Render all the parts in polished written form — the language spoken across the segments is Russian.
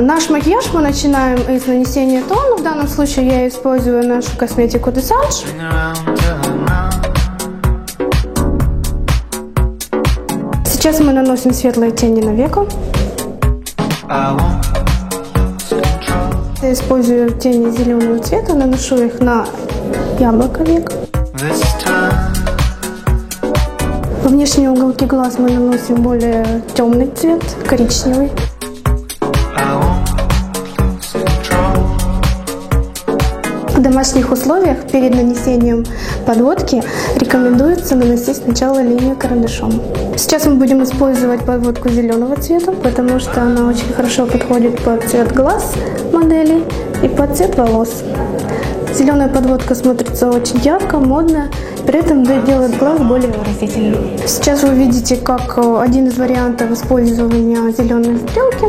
Наш макияж мы начинаем из нанесения тона. В данном случае я использую нашу косметику Dessange. Сейчас мы наносим светлые тени на веко. Я использую тени зеленого цвета, наношу их на яблоко век. Во внешние уголки глаз мы наносим более темный цвет, коричневый. В домашних условиях перед нанесением подводки рекомендуется наносить сначала линию карандашом. Сейчас мы будем использовать подводку зеленого цвета, потому что она очень хорошо подходит под цвет глаз модели и под цвет волос. Зеленая подводка смотрится очень ярко, модно, при этом делает глаз более выразительным. Сейчас вы видите, как один из вариантов использования зеленой стрелки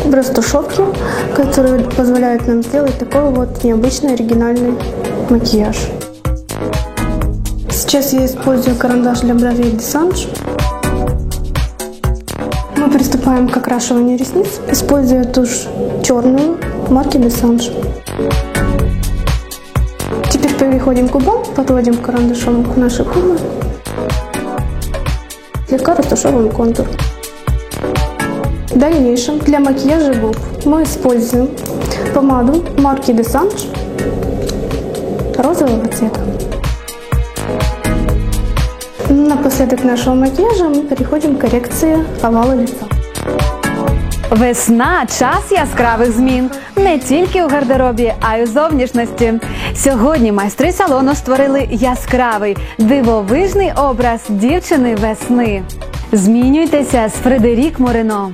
в растушевке, который позволяет нам сделать такой вот необычный оригинальный макияж. Сейчас я использую карандаш для бровей Dessange. Мы приступаем к окрашиванию ресниц, используя тушь черную марки Dessange. Теперь переходим к губам, подводим карандашом к нашей губы, слегка растушевываем контур. В дальнейшем для макияжа губ мы используем помаду марки Dessange розового цвета. Напоследок нашего макияжа мы переходим к коррекции овала лица. Весна – час яскравих змін. Не тільки у гардеробі, а й у зовнішності. Сьогодні майстри салону створили яскравий, дивовижний образ дівчини весни. Змінюйтеся з Фредерік Морено.